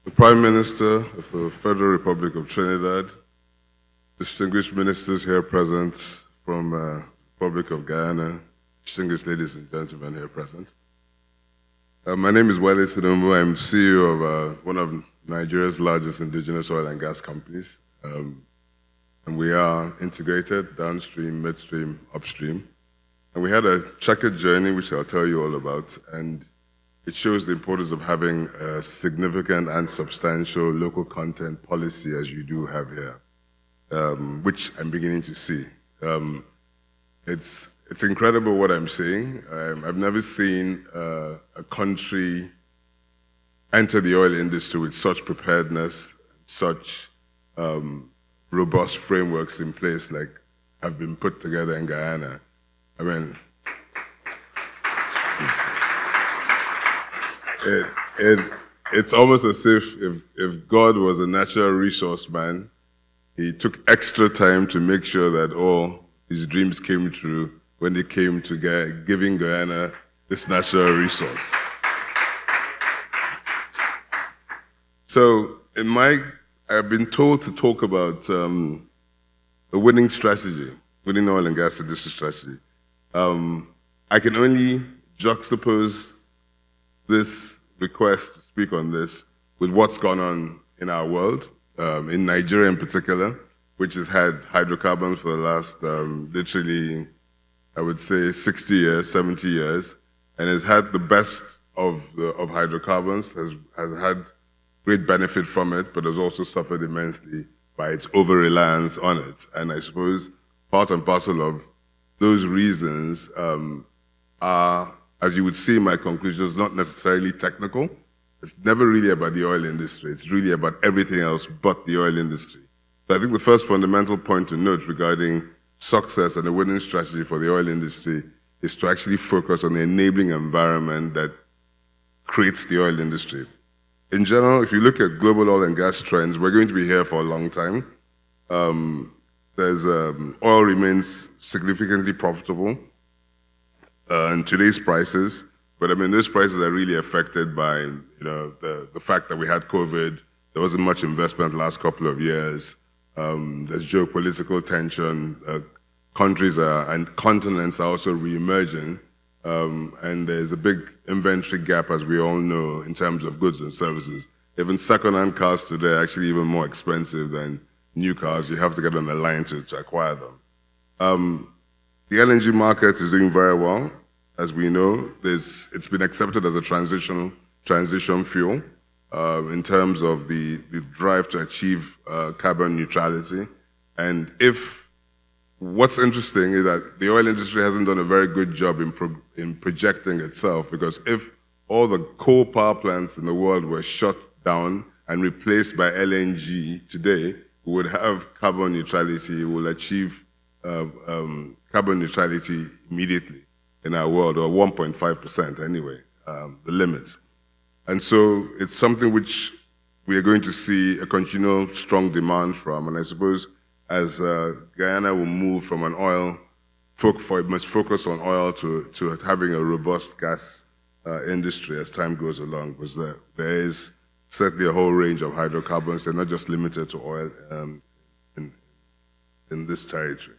the Prime Minister of the Federal Republic of Trinidad, distinguished ministers here present from the Republic of Guyana, distinguished ladies and gentlemen here present. My name is Wale Tinubu. I'm CEO of one of Nigeria's largest indigenous oil and gas companies. And we are integrated downstream, midstream, upstream. And we had a checkered journey, which I'll tell you all about. And it shows the importance of having a significant and substantial local content policy as you do have here, which I'm beginning to see. It's incredible what I'm seeing. I've never seen a country enter the oil industry with such preparedness, such robust frameworks in place like have been put together in Guyana. I mean, it's almost as if God was a natural resource man, he took extra time to make sure that all his dreams came true when they came to giving Guyana this natural resource. So I've been told to talk about a winning strategy, winning oil and gas industry strategy. I can only juxtapose this request to speak on this with what's gone on in our world, in Nigeria in particular, which has had hydrocarbons for the last literally, I would say 60 years, 70 years, and has had the best of hydrocarbons, has had great benefit from it, but has also suffered immensely by its over-reliance on it. And I suppose part and parcel of those reasons are, as you would see in my conclusions, not necessarily technical. It's never really about the oil industry. It's really about everything else but the oil industry. So I think the first fundamental point to note regarding success and a winning strategy for the oil industry is to actually focus on the enabling environment that creates the oil industry. In general, if you look at global oil and gas trends, we're going to be here for a long time. Oil remains significantly profitable in today's prices, but I mean, those prices are really affected by the fact that we had COVID. There wasn't much investment the last couple of years. There's geopolitical tension. Countries and continents are also re-emerging. And there's a big inventory gap, as we all know, in terms of goods and services. Even second-hand cars today are actually even more expensive than new cars. You have to get on the line to acquire them. The LNG market is doing very well. As we know, it's been accepted as a transition fuel in terms of the drive to achieve carbon neutrality. And what's interesting is that the oil industry hasn't done a very good job in projecting itself, because if all the coal power plants in the world were shut down and replaced by LNG today, we would have carbon neutrality. We'll achieve carbon neutrality immediately in our world, or 1.5% anyway, the limit. And so it's something which we are going to see a continual strong demand from. And I suppose as Guyana will move from an oil, must focus on oil to having a robust gas industry as time goes along, because there is certainly a whole range of hydrocarbons. They're not just limited to oil in this territory.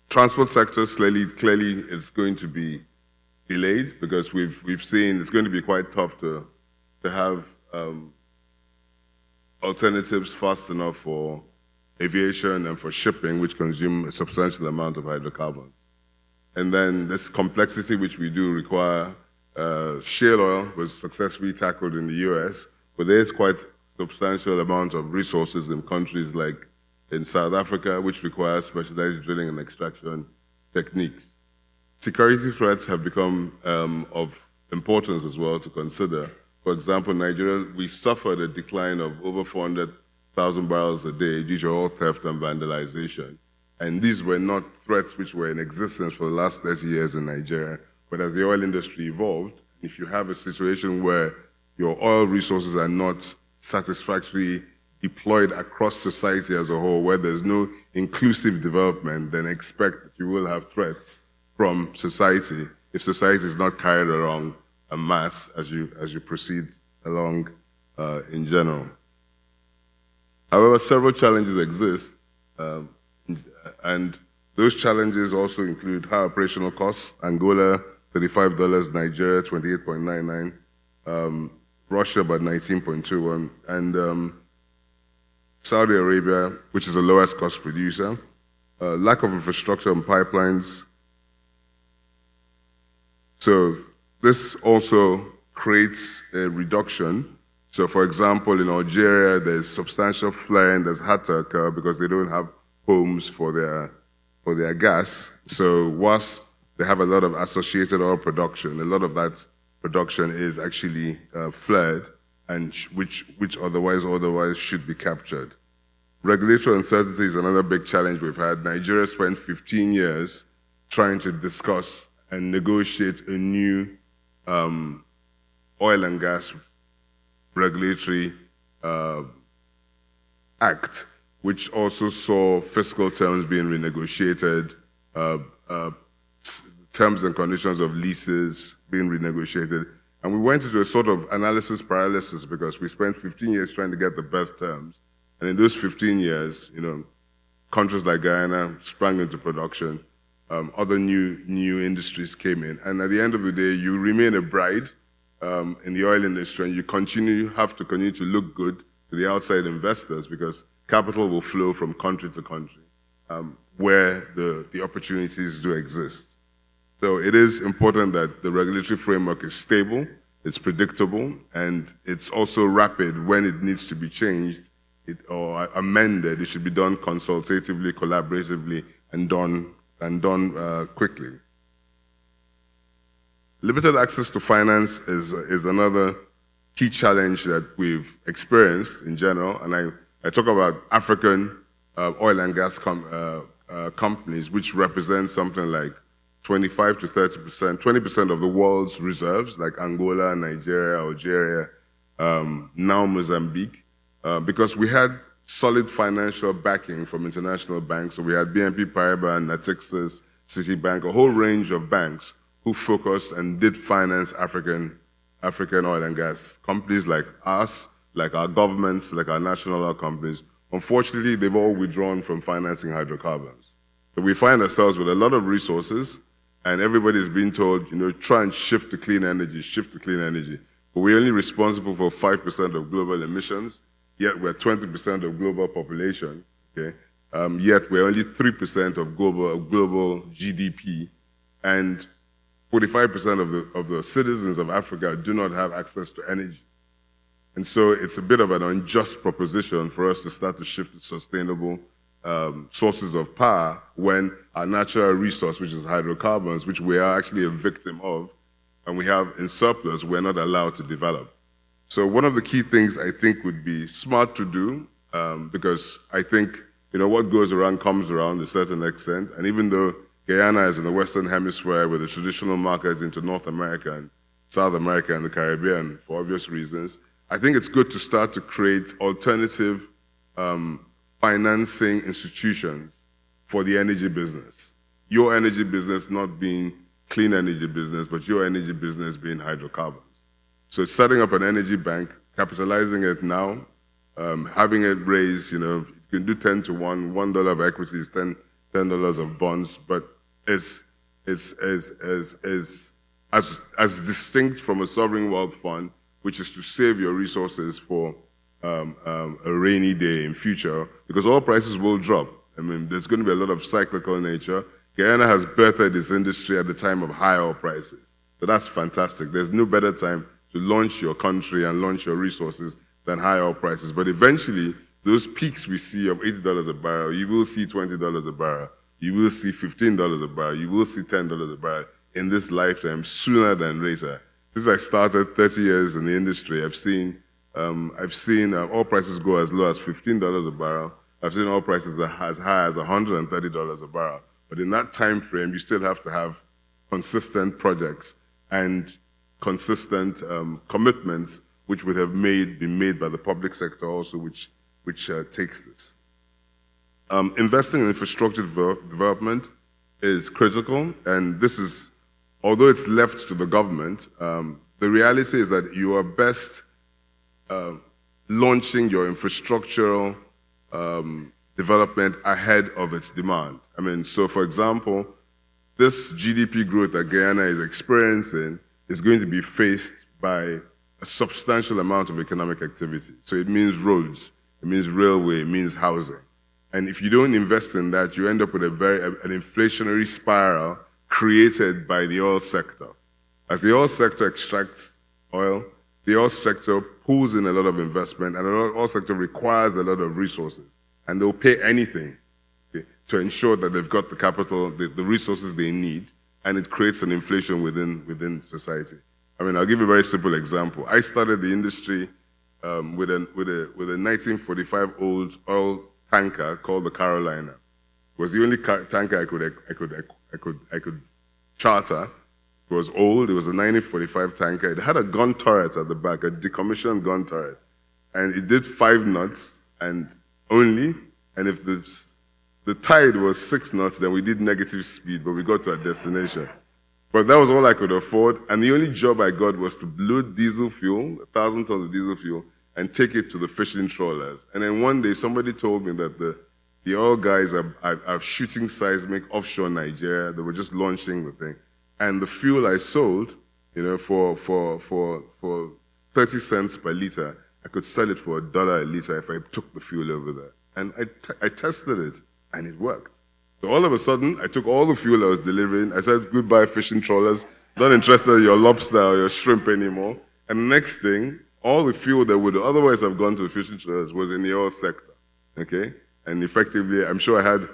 Transport sector clearly is going to be delayed, because we've seen it's going to be quite tough to have alternatives fast enough for aviation and for shipping, which consume a substantial amount of hydrocarbons. And then this complexity which we do require, shale oil was successfully tackled in the US, but there is quite substantial amount of resources in countries like in South Africa, which require specialized drilling and extraction techniques. Security threats have become of importance as well to consider. For example, Nigeria, we suffered a decline of over 400,000 barrels a day due to oil theft and vandalization. And these were not threats which were in existence for the last 30 years in Nigeria. But as the oil industry evolved, if you have a situation where your oil resources are not satisfactorily deployed across society as a whole, where there's no inclusive development, then expect that you will have threats from society if society is not carried along mass as you proceed along in general. However, several challenges exist, and those challenges also include high operational costs. Angola, $35, Nigeria, 28.99, Russia, about 19.21, and Saudi Arabia, which is the lowest cost producer. Lack of infrastructure and pipelines. So this also creates a reduction. So for example, in Algeria, there's substantial flaring that's had to occur because they don't have homes for their gas. So whilst they have a lot of associated oil production, a lot of that production is actually flared, and which otherwise should be captured. Regulatory uncertainty is another big challenge we've had. Nigeria spent 15 years trying to discuss and negotiate a new oil and gas regulatory act, which also saw fiscal terms being renegotiated, terms and conditions of leases being renegotiated. And we went into a sort of analysis paralysis because we spent 15 years trying to get the best terms. And in those 15 years, countries like Guyana sprang into production, other new industries came in. And at the end of the day, you remain a bride in the oil industry, and you have to continue to look good to the outside investors because capital will flow from country to country where the opportunities do exist. So it is important that the regulatory framework is stable, it's predictable, and it's also rapid when it needs to be changed or amended. It should be done consultatively, collaboratively, and done quickly. Limited access to finance is another key challenge that we've experienced in general, and I talk about African oil and gas companies, which represent something like 25 to 30%, 20% of the world's reserves, like Angola, Nigeria, Algeria, now Mozambique, because we had solid financial backing from international banks. So we had BNP Paribas, Natixis, Citibank, a whole range of banks who focused and did finance African oil and gas companies like us, like our governments, like our national oil companies. Unfortunately, they've all withdrawn from financing hydrocarbons. So we find ourselves with a lot of resources, and everybody's being told, try and shift to clean energy. But we're only responsible for 5% of global emissions, yet we're 20% of global population, okay? Yet we're only 3% of global GDP, and 45% of the citizens of Africa do not have access to energy. And so it's a bit of an unjust proposition for us to start to shift to sustainable sources of power when our natural resource, which is hydrocarbons, which we are actually a victim of, and we have in surplus, we're not allowed to develop. So one of the key things I think would be smart to do, because I think what goes around comes around to a certain extent, and even though Guyana is in the Western Hemisphere with the traditional markets into North America and South America and the Caribbean for obvious reasons, I think it's good to start to create alternative financing institutions for the energy business. Your energy business not being clean energy business, but your energy business being hydrocarbons. So setting up an energy bank, capitalizing it now, having it raised, you can do 10 to 1, $1 of equity is $10 of bonds, but it's as distinct from a sovereign wealth fund, which is to save your resources for a rainy day in future, because oil prices will drop. I mean, there's going to be a lot of cyclical nature. Guyana has birthed this industry at the time of high oil prices. So that's fantastic. There's no better time to launch your country and launch your resources than high oil prices. But eventually, those peaks we see of $80 a barrel, you will see $20 a barrel, you will see $15 a barrel, you will see $10 a barrel in this lifetime sooner than later. Since I started 30 years in the industry, I've seen oil prices go as low as $15 a barrel. I've seen oil prices as high as $130 a barrel. But in that time frame, you still have to have consistent projects and consistent commitments, which would have been made by the public sector also, which takes this. Investing in infrastructure development is critical, and this is, although it's left to the government, the reality is that you are best launching your infrastructural development ahead of its demand. I mean, so for example, this GDP growth that Guyana is experiencing is going to be faced by a substantial amount of economic activity. So it means roads, it means railway, it means housing. And if you don't invest in that, you end up with an inflationary spiral created by the oil sector. As the oil sector extracts oil, the oil sector pulls in a lot of investment, and the oil sector requires a lot of resources. And they'll pay anything to ensure that they've got the capital, the resources they need, and it creates an inflation within society. I mean, I'll give you a very simple example. I started the industry with a 1945 old oil tanker called the Carolina. It was the only tanker I could charter. It was old. It was a 1945 tanker. It had a gun turret at the back, a decommissioned gun turret, and it did 5 knots and only. And if the tide was 6 knots, then we did negative speed, but we got to our destination. But that was all I could afford, and the only job I got was to load diesel fuel, 1,000 tons of diesel fuel, and take it to the fishing trawlers. And then one day, somebody told me that the oil guys are shooting seismic offshore Nigeria. They were just launching the thing. And the fuel I sold, for 30 cents per liter, I could sell it for $1 a liter if I took the fuel over there. And I tested it, and it worked. So all of a sudden, I took all the fuel I was delivering. I said, goodbye, fishing trawlers. Not interested in your lobster or your shrimp anymore. And the next thing, all the fuel that would otherwise have gone to the fishing trawlers was in the oil sector, okay? And effectively, I'm sure I had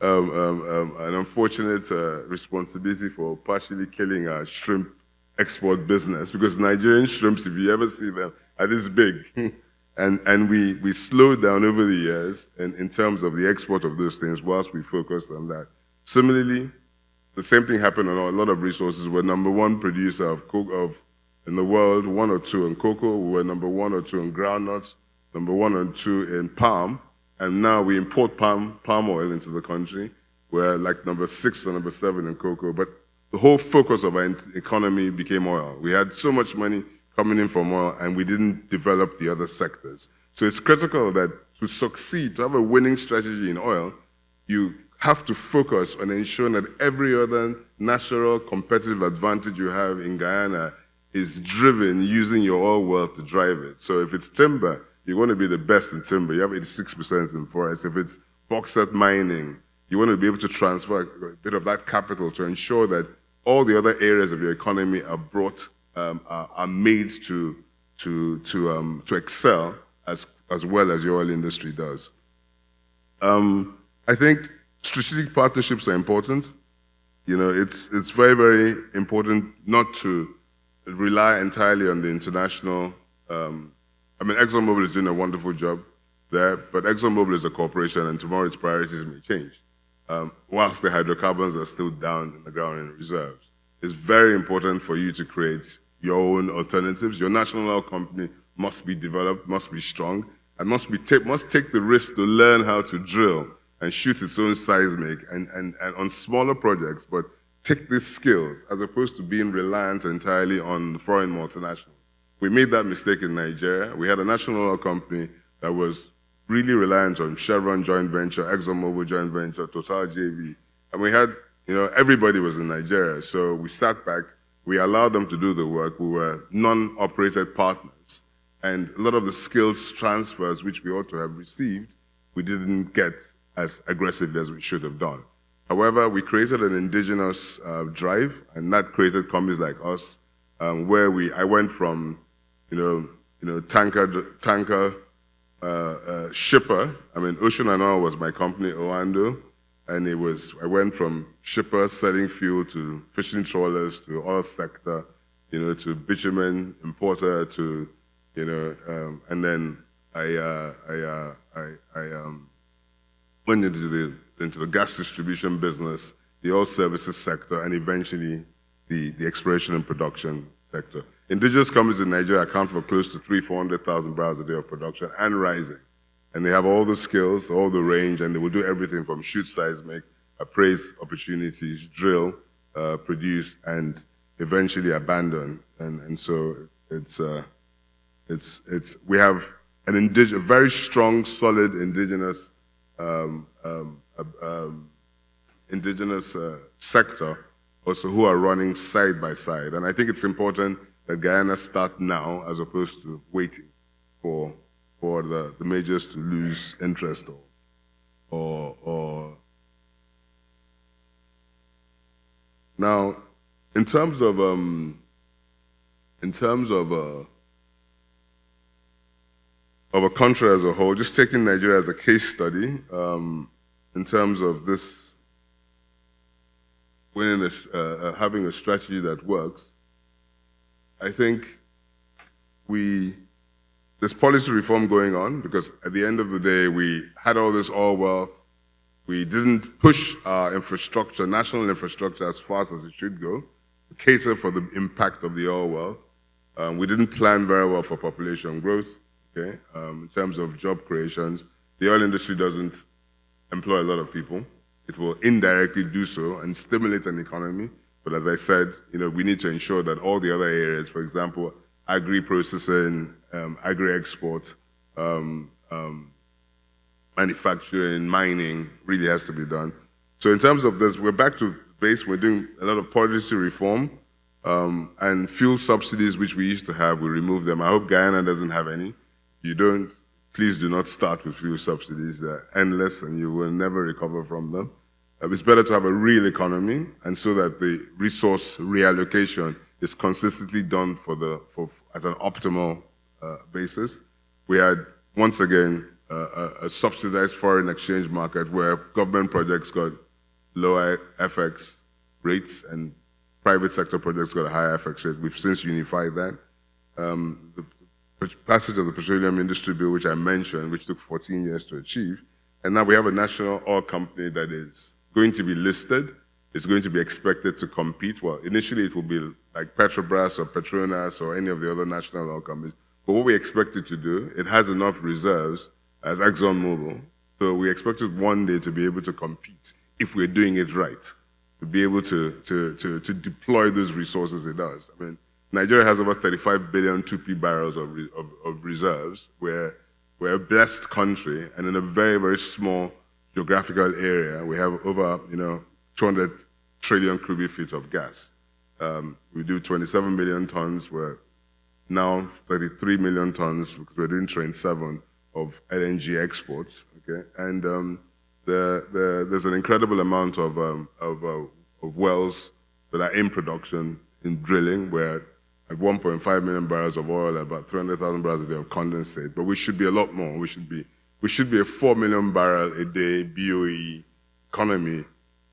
an unfortunate responsibility for partially killing our shrimp export business, because Nigerian shrimps, if you ever see them, are this big. And we slowed down over the years in terms of the export of those things whilst we focused on that. Similarly, the same thing happened on a lot of resources. We're number 1 producer of in the world, 1 or 2 in cocoa. We were number 1 or 2 in groundnuts, number 1 or 2 in palm. And now we import palm oil into the country. We're like number 6 or number 7 in cocoa. But the whole focus of our economy became oil. We had so much money coming in from oil, and we didn't develop the other sectors. So it's critical that to succeed, to have a winning strategy in oil, you have to focus on ensuring that every other natural competitive advantage you have in Guyana is driven using your oil wealth to drive it. So if it's timber, you want to be the best in timber. You have 86% in forest. If it's bauxite mining, you want to be able to transfer a bit of that capital to ensure that all the other areas of your economy are brought are made to excel as well as your oil industry does. I think strategic partnerships are important. It's very, very important not to rely entirely on the international. ExxonMobil is doing a wonderful job there, but ExxonMobil is a corporation, and tomorrow its priorities may change. Whilst the hydrocarbons are still down in the ground in reserves, it's very important for you to create your own alternatives. Your national oil company must be developed, must be strong, and must take the risk to learn how to drill and shoot its own seismic and on smaller projects, but take these skills as opposed to being reliant entirely on foreign multinationals. We made that mistake in Nigeria. We had a national oil company that was really reliant on Chevron joint venture, ExxonMobil joint venture, Total JV, and we had, everybody was in Nigeria. So we sat back, we allowed them to do the work. We were non-operated partners. And a lot of the skills transfers which we ought to have received, we didn't get as aggressively as we should have done. However, we created an indigenous drive, and that created companies like us, where I went from, tanker shipper. Ocean and Oil was my company, Oando, and I went from shipper selling fuel to fishing trawlers to oil sector, to bitumen importer to, and then I went into the gas distribution business, the oil services sector, and eventually the exploration and production sector. Indigenous companies in Nigeria account for close to 400,000 barrels a day of production and rising. And they have all the skills, all the range, and they will do everything from shoot seismic, appraise opportunities, drill, produce, and eventually abandon. And so we have a very strong, solid indigenous sector also who are running side by side. And I think it's important that Guyana start now as opposed to waiting for the majors to lose interest or now in terms of a country as a whole, just taking Nigeria as a case study, in terms of this winning having a strategy that works, I think there's policy reform going on, because at the end of the day, we had all this oil wealth. We didn't push our infrastructure, national infrastructure, as fast as it should go to cater for the impact of the oil wealth. We didn't plan very well for population growth, okay? In terms of job creations. The oil industry doesn't employ a lot of people. It will indirectly do so and stimulate an economy. But as I said, we need to ensure that all the other areas, for example, agri-processing, agri-export, manufacturing, mining, really has to be done. So in terms of this, we're back to base. We're doing a lot of policy reform, and fuel subsidies, which we used to have, we remove them. I hope Guyana doesn't have any. If you don't, please do not start with fuel subsidies. They're endless and you will never recover from them. It's better to have a real economy, and so that the resource reallocation is consistently done as an optimal basis. We had, once again, a subsidized foreign exchange market where government projects got lower FX rates and private sector projects got a higher FX rate. We've since unified that. The passage of the Petroleum Industry Bill, which I mentioned, which took 14 years to achieve, and now we have a national oil company that is going to be listed. It's going to be expected to compete. Well, initially it will be like Petrobras or Petronas or any of the other national oil companies. But what we expect it to do, it has enough reserves as ExxonMobil. So we expect it one day to be able to compete, if we're doing it right, to be able to deploy those resources it does. I mean, Nigeria has over 35 billion 2P barrels of reserves. We're a blessed country, and in a very, very small geographical area, we have over 200 trillion cubic feet of gas. We do 27 million tons. We're now 33 million tons, because we're doing train 7 of LNG exports. Okay, and there's an incredible amount of wells that are in production, in drilling. We're at 1.5 million barrels of oil, about 300,000 barrels a day of condensate. But we should be a lot more. We should be a 4 million barrel a day BOE economy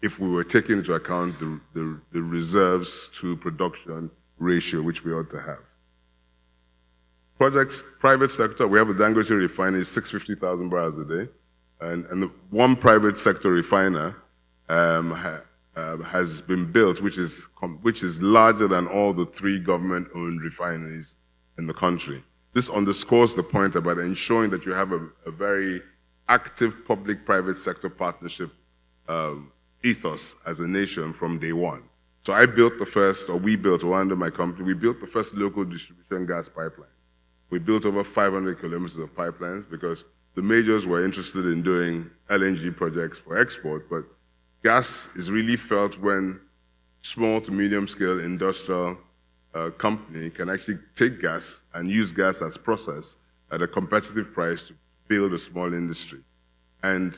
if we were taking into account the reserves to production ratio, which we ought to have. Projects, private sector, we have a Dangote refinery, 650,000 barrels a day. And one private sector refiner has been built, which is larger than all the 3 government-owned refineries in the country. This underscores the point about ensuring that you have a very active public-private sector partnership ethos as a nation from day one. So we built, under my company, we built the first local distribution gas pipeline. We built over 500 kilometers of pipelines because the majors were interested in doing LNG projects for export, but gas is really felt when small to medium scale industrial company can actually take gas and use gas as process at a competitive price to build a small industry. And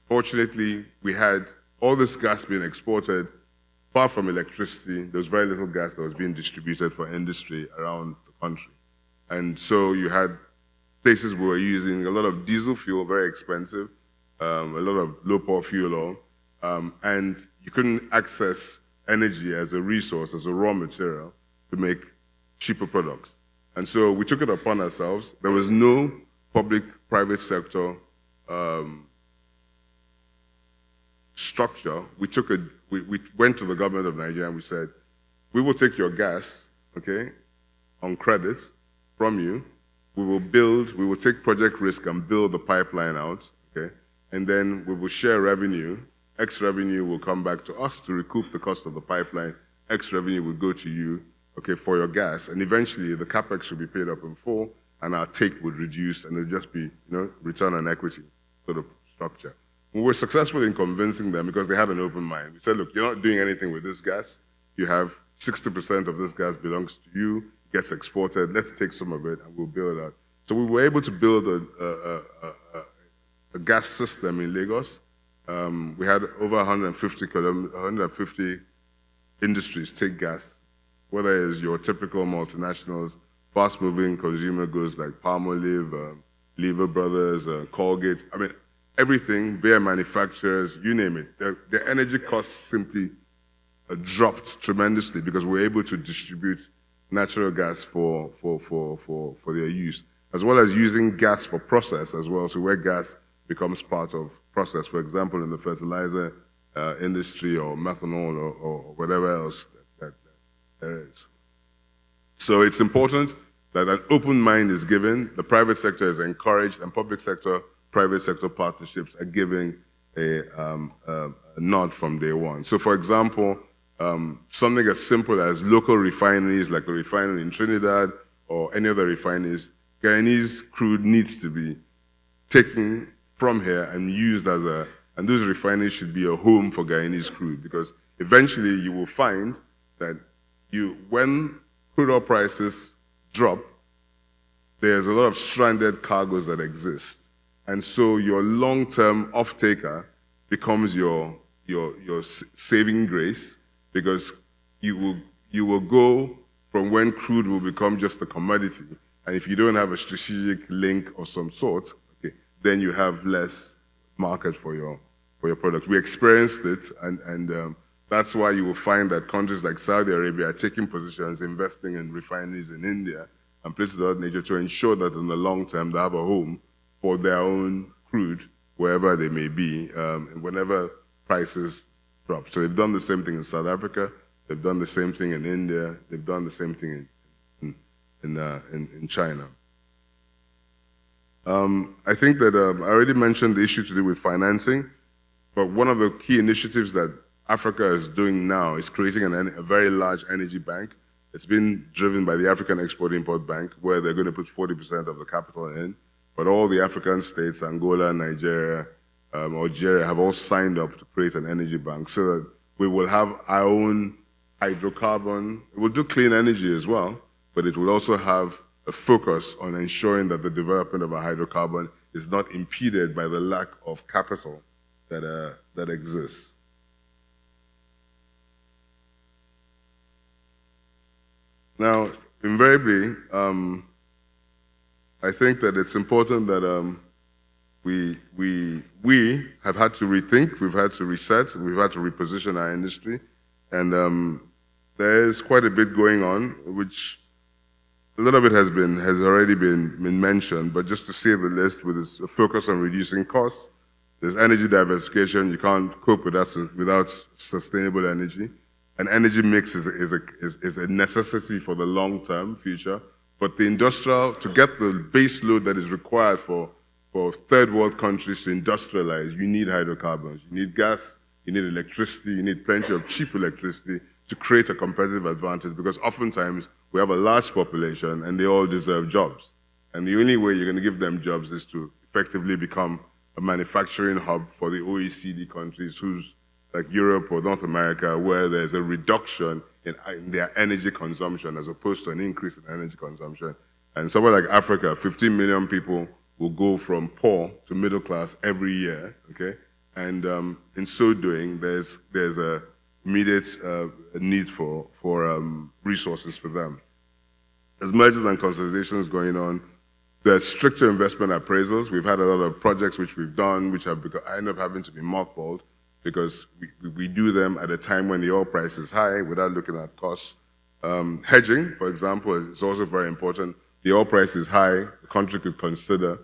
fortunately, we had all this gas being exported. Apart from electricity, there was very little gas that was being distributed for industry around the country. And so you had places we were using a lot of diesel fuel, very expensive, a lot of low-power fuel oil, and you couldn't access energy as a resource, as a raw material, to make cheaper products. And so we took it upon ourselves. There was no public-private sector structure. We went to the government of Nigeria and we said, we will take your gas, okay, on credit from you. We will take project risk and build the pipeline out, okay? And then we will share revenue. X revenue will come back to us to recoup the cost of the pipeline. X revenue would go to you, okay, for your gas, and eventually the capex should be paid up in full, and our take would reduce, and it'll just be, return on equity sort of structure. We were successful in convincing them because they had an open mind. We said, look, you're not doing anything with this gas. You have 60% of this gas belongs to you, gets exported. Let's take some of it and we'll build out. So we were able to build a gas system in Lagos. We had over 150 industries take gas, whether it's your typical multinationals, fast-moving consumer goods like Palmolive, Lever Brothers, Colgate. I mean, everything, beer manufacturers, you name it. The energy costs simply dropped tremendously because we're able to distribute natural gas for their use, as well as using gas for process as well. So where gas becomes part of process, for example, in the fertilizer industry or methanol or whatever else that there is. So it's important that an open mind is given, the private sector is encouraged, and public sector, private sector partnerships are giving a nod from day one. So for example, something as simple as local refineries like the refinery in Trinidad or any other refineries, Guyanese crude needs to be taken from here and used as and those refineries should be a home for Guyanese crude, because eventually you will find that when crude oil prices drop, there's a lot of stranded cargoes that exist. And so your long-term off-taker becomes your saving grace, because you will go from when crude will become just a commodity, and if you don't have a strategic link of some sort, okay, then you have less market for your product. We experienced it, and that's why you will find that countries like Saudi Arabia are taking positions, investing in refineries in India and places of that nature to ensure that in the long term they have a home for their own crude, wherever they may be, whenever prices drop. So they've done the same thing in South Africa, they've done the same thing in India, they've done the same thing in China. I think that I already mentioned the issue to do with financing, but one of the key initiatives that Africa is doing now is creating a very large energy bank. It's been driven by the African Export-Import Bank, where they're going to put 40% of the capital in, but all the African states, Angola, Nigeria, Algeria, have all signed up to create an energy bank so that we will have our own hydrocarbon. It will do clean energy as well, but it will also have a focus on ensuring that the development of a hydrocarbon is not impeded by the lack of capital that exists. Now, invariably, I think that it's important that we have had to rethink, we've had to reset, we've had to reposition our industry, and there is quite a bit going on, which a lot of it has already been mentioned, but just to say the list, with a focus on reducing costs, there's energy diversification. You can't cope with that without sustainable energy. An energy mix is a necessity for the long-term future, but the to get the base load that is required for third world countries to industrialize, you need hydrocarbons, you need gas, you need electricity, you need plenty of cheap electricity to create a competitive advantage, because oftentimes we have a large population and they all deserve jobs. And the only way you're going to give them jobs is to effectively become a manufacturing hub for the OECD countries, like Europe or North America, where there's a reduction in their energy consumption as opposed to an increase in energy consumption. And somewhere like Africa, 15 million people will go from poor to middle class every year, okay? And in so doing, there's a immediate need for resources for them. There's mergers and consolidations going on. There's stricter investment appraisals. We've had a lot of projects which we've done, which have end up having to be mothballed, because we do them at a time when the oil price is high without looking at costs. Hedging, for example, is also very important. The oil price is high, the country could consider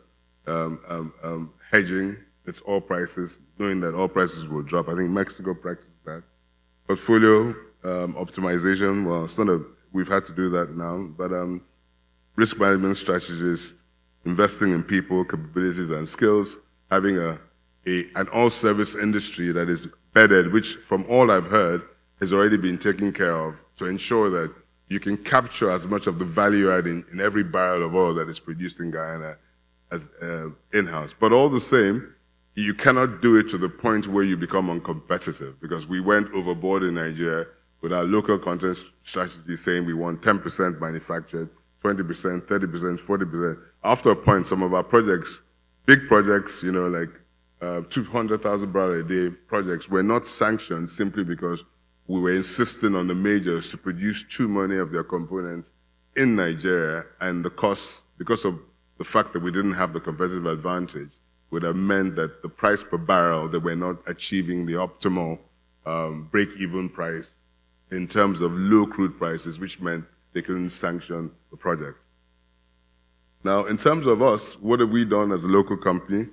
hedging its oil prices, knowing that oil prices will drop. I think Mexico practices that. Portfolio optimization, well, it's not we've had to do that now, but risk management strategies, investing in people, capabilities, and skills, having an all-service industry that is bedded, which from all I've heard, has already been taken care of to ensure that you can capture as much of the value add in every barrel of oil that is produced in Guyana as in-house. But all the same, you cannot do it to the point where you become uncompetitive, because we went overboard in Nigeria with our local content strategy saying we want 10% manufactured, 20%, 30%, 40%. After a point, some of our projects, big projects, you know, like 200,000 barrel a day projects, were not sanctioned simply because we were insisting on the majors to produce too many of their components in Nigeria, and the cost, because of the fact that we didn't have the competitive advantage, would have meant that the price per barrel, that we're not achieving the optimal break-even price in terms of low crude prices, which meant they couldn't sanction the project. Now, in terms of us, what have we done as a local company?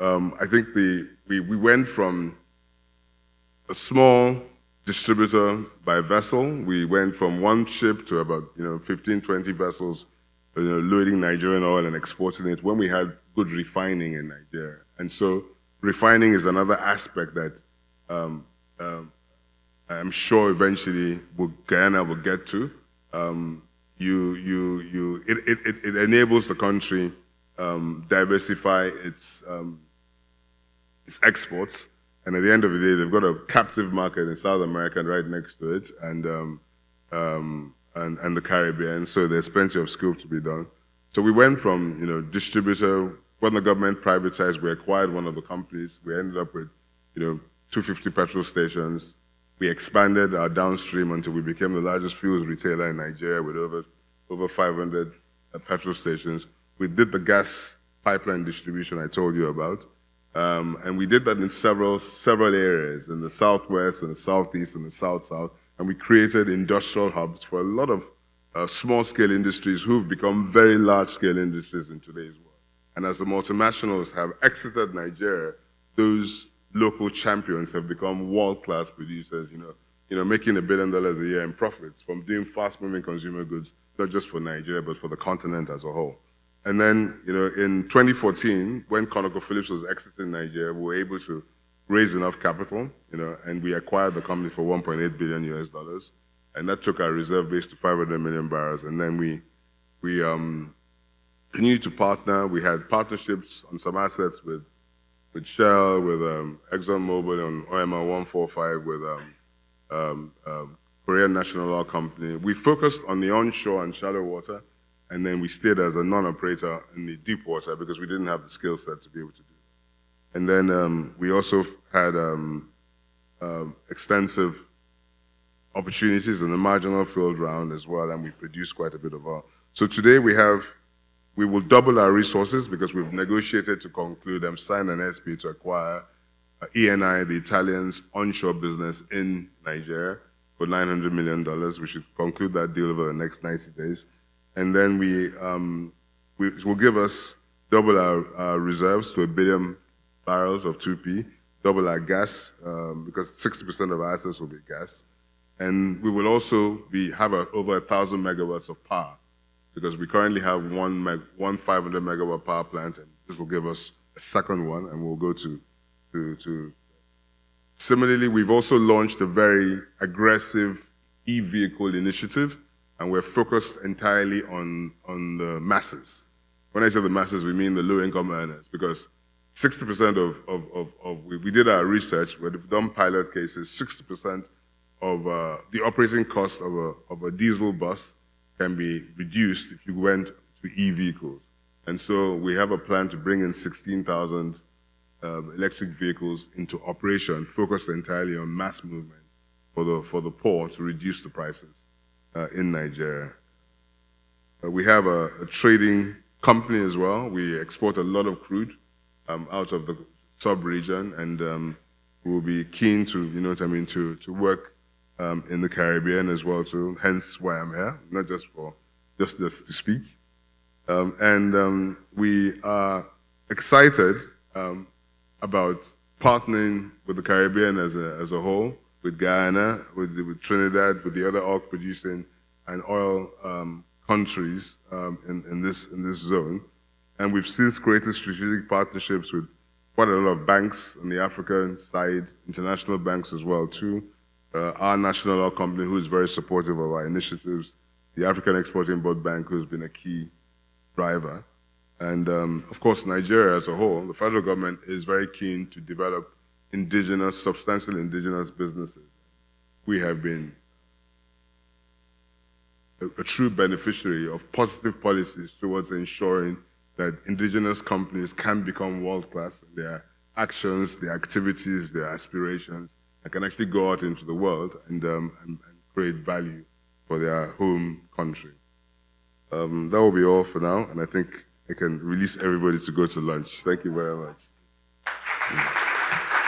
I think we went from a small distributor by vessel. We went from one ship to about 15, 20 vessels, loading Nigerian oil and exporting it when we had good refining in Nigeria. And so refining is another aspect that I'm sure eventually Guyana will get to. It enables the country diversify its exports, and at the end of the day, they've got a captive market in South America right next to it, and the Caribbean. So there's plenty of scope to be done. So we went from distributor. When the government privatized, we acquired one of the companies. We ended up with 250 petrol stations. We expanded our downstream until we became the largest fuels retailer in Nigeria with over 500 petrol stations. We did the gas pipeline distribution I told you about. And we did that in several areas, in the southwest, in the southeast, and the south-south. And we created industrial hubs for a lot of small-scale industries who've become very large-scale industries in today's world. And as the multinationals have exited Nigeria, those local champions have become world-class producers, making $1 billion a year in profits from doing fast-moving consumer goods, not just for Nigeria, but for the continent as a whole. And then, in 2014, when ConocoPhillips was exiting Nigeria, we were able to raise enough capital, and we acquired the company for $1.8 billion US, and that took our reserve base to 500 million barrels. And then we continued to partner. We had partnerships on some assets with Shell, with ExxonMobil on OML 145, with Korean National Oil Company. We focused on the onshore and shallow water, and then we stayed as a non-operator in the deep water because we didn't have the skill set to be able to do that. And then we also had extensive opportunities in the marginal field round as well, and we produced quite a bit of oil. So today we will double our resources because we've negotiated to conclude and sign an SP to acquire ENI, the Italians' onshore business in Nigeria, for $900 million. We should conclude that deal over the next 90 days. And then will give us double our reserves to 1 billion barrels of 2P, double our gas, because 60% of our assets will be gas. And we will also have over 1,000 megawatts of power, because we currently have one 500 megawatt power plant, and this will give us a second one, and we'll go to. Similarly, we've also launched a very aggressive e-vehicle initiative, and we're focused entirely on the masses. When I say the masses, we mean the low-income earners, because 60% we did our research, we've done pilot cases, 60% of the operating cost of a diesel bus can be reduced if you went to e-vehicles. And so we have a plan to bring in 16,000 electric vehicles into operation, focused entirely on mass movement for the poor to reduce the prices in Nigeria. We have a trading company as well. We export a lot of crude out of the sub-region, and we'll be keen to, to work in the Caribbean as well too, hence why I'm here, not just to speak. We are excited about partnering with the Caribbean as a whole, with Guyana, with Trinidad, with the other oil producing and oil countries in this zone. And we've since created strategic partnerships with quite a lot of banks on the African side, international banks as well too, our national oil company, who is very supportive of our initiatives, the African Export-Import Bank, who's been a key driver, and of course, Nigeria as a whole. The federal government is very keen to develop substantial indigenous businesses. We have been a true beneficiary of positive policies towards ensuring that indigenous companies can become world-class in their actions, their activities, their aspirations, and can actually go out into the world and create value for their home country. That will be all for now, and I think I can release everybody to go to lunch. Thank you very much.